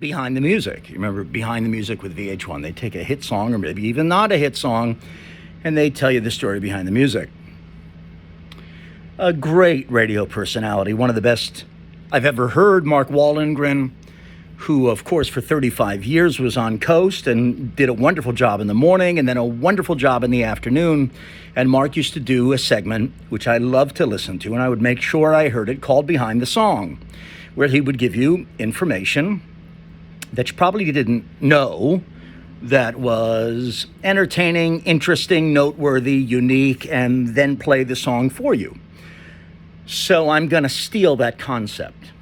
Behind the Music. You remember Behind the Music with VH1? They take a hit song, or maybe even not a hit song, and they tell you the story behind the music. A great radio personality, one of the best I've ever heard. Mark Wallengren, who, of course, for 35 years was on Coast and did a wonderful job in the morning and then a wonderful job in the afternoon. And Mark used to do a segment, which I loved to listen to, and I would make sure I heard it, called Behind the Song, where he would give you information that you probably didn't know that was entertaining, interesting, noteworthy, unique, and then play the song for you. So I'm going to steal that concept.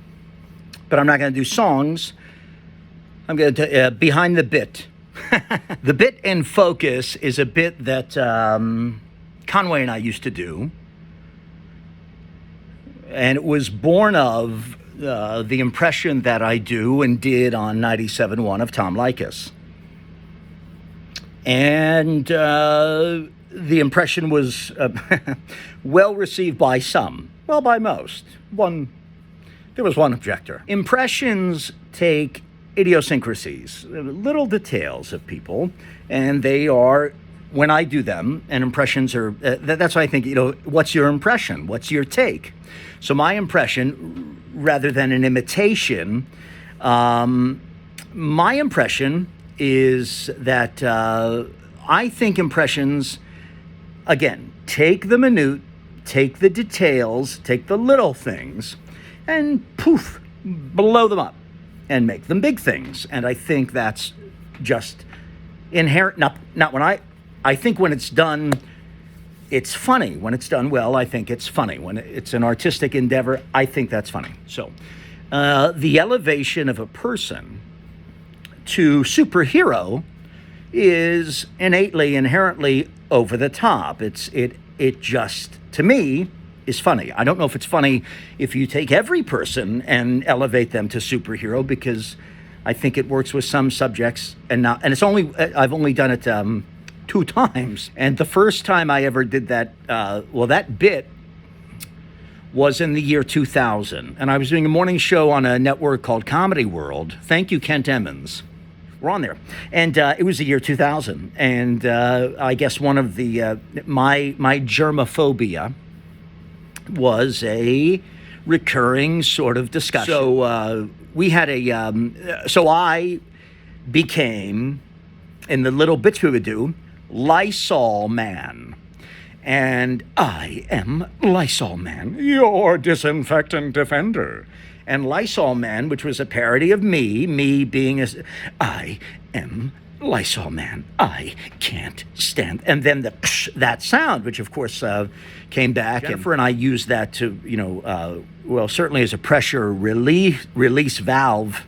But I'm not going to do songs. I'm going to behind the bit. The bit in focus is a bit that Conway and I used to do. And it was born of the impression that I do and did on 97.1 of Tom Leykis. And the impression was well received by some. Well, by most. There was one objector. Impressions take idiosyncrasies, little details of people, and they are, when I do them, and impressions are, that's why I think, what's your impression? What's your take? So my impression, rather than an imitation, my impression is that I think impressions, again, take the minute, take the details, take the little things, and poof, blow them up and make them big things. And I think that's just inherent. Not when I think when it's done, it's funny. When it's done well, I think it's funny. When it's an artistic endeavor, I think that's funny. So the elevation of a person to superhero is innately, inherently over the top. It just, to me, is funny. I don't know if it's funny if you take every person and elevate them to superhero, because I think it works with some subjects and not. And I've only done it 2 times. And the first time I ever did that, that bit was in the year 2000, and I was doing a morning show on a network called Comedy World. Thank you, Kent Emmons. We're on there. And it was the year 2000. And I guess one of the, my germophobia was a recurring sort of discussion. So we had so I became, in the little bits we would do, Lysol Man. And I am Lysol Man, your disinfectant defender. And Lysol Man, which was a parody of me being I am Lysol Man, I can't stand. And then that sound, which of course came back. Jennifer and I used that to, certainly as a pressure release valve.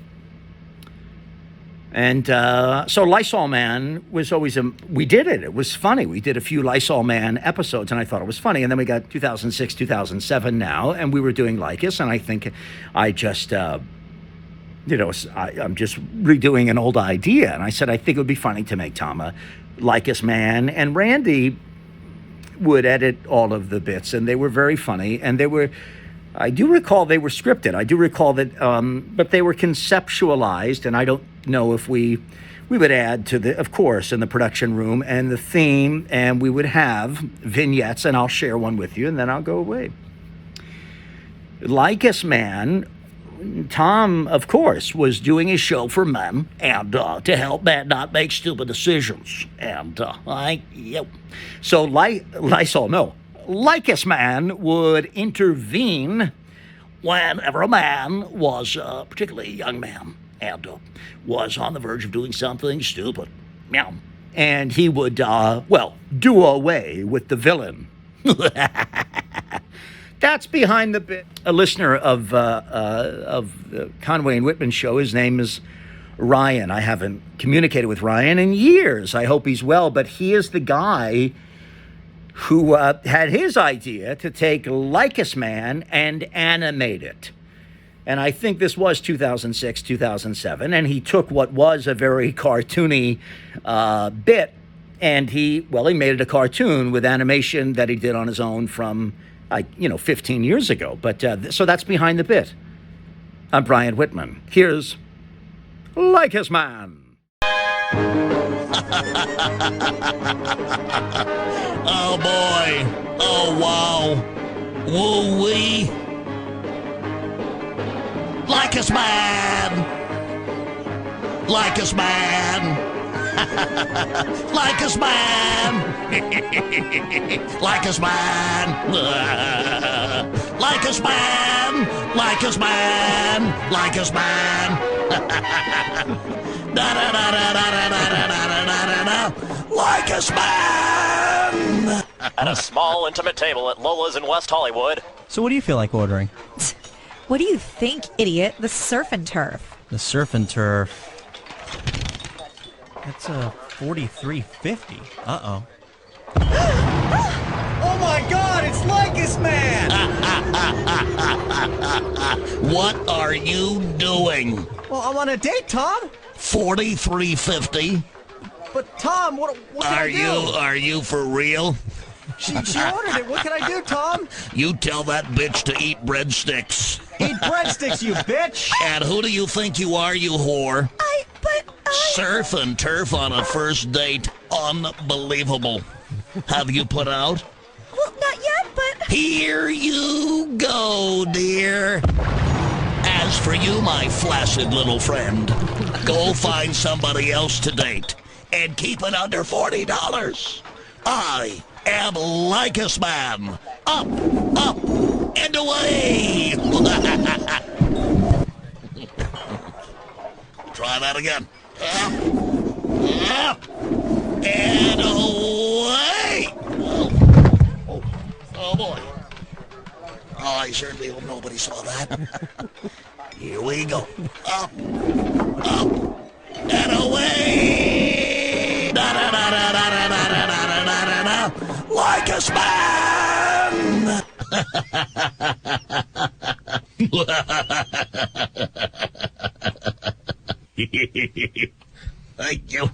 And so Lysol Man was always we did it. It was funny. We did a few Lysol Man episodes, and I thought it was funny. And then we got 2006, 2007 now, and we were doing Leykis, and I think I just, I'm just redoing an old idea. And I said, I think it would be funny to make Tom a Leykis Man. And Randy would edit all of the bits, and they were very funny. And I do recall they were scripted. I do recall that, but they were conceptualized, and I don't know if we would add to of course, in the production room and the theme, and we would have vignettes, and I'll share one with you, and then I'll go away. Leykis Man, Tom, of course, was doing a show for men and to help men not make stupid decisions. And so Leykis Man would intervene whenever a man was, particularly a young man, and was on the verge of doing something stupid. Meow. And he would, do away with the villain. That's behind the bit. A listener of the Conway and Whitman show, his name is Ryan. I haven't communicated with Ryan in years. I hope he's well, but he is the guy who had his idea to take Leykis Man and animate it. And I think this was 2006, 2007, and he took what was a very cartoony bit, and he made it a cartoon with animation that he did on his own from, 15 years ago. But so that's behind the bit. I'm Brian Whitman. Here's Leykis Man. Oh boy. Oh wow. Woo-wee. Leykis Man. Leykis Man. Leykis Man. Leykis Man. Leykis Man. Leykis Man. Leykis Man. Da da da da da da da da da da da. Leykis Man. At a small, intimate table at Lola's in West Hollywood. So what do you feel like ordering? What do you think, idiot? The surf and turf. The surf and turf. That's a $43.50. Uh-oh. Oh my God, it's Leykis Man! What are you doing? Well, I'm on a date, Tom. $43.50. But Tom, what can I do? Are you for real? She ordered it. What can I do, Tom? You tell that bitch to eat breadsticks. Eat breadsticks, you bitch! And who do you think you are, you whore? Surf and turf on a first date. Unbelievable. Have you put out? Well, not yet, but... Here you go, dear. As for you, my flaccid little friend, go find somebody else to date and keep it under $40. I am Leykis Man. Up, up, and away. Try that again. Up, up, and away. Oh boy. Oh, I certainly hope nobody saw that. Here we go. Up, up, and away. Da da da da da da da da da da da da. Leykis Man. Thank you.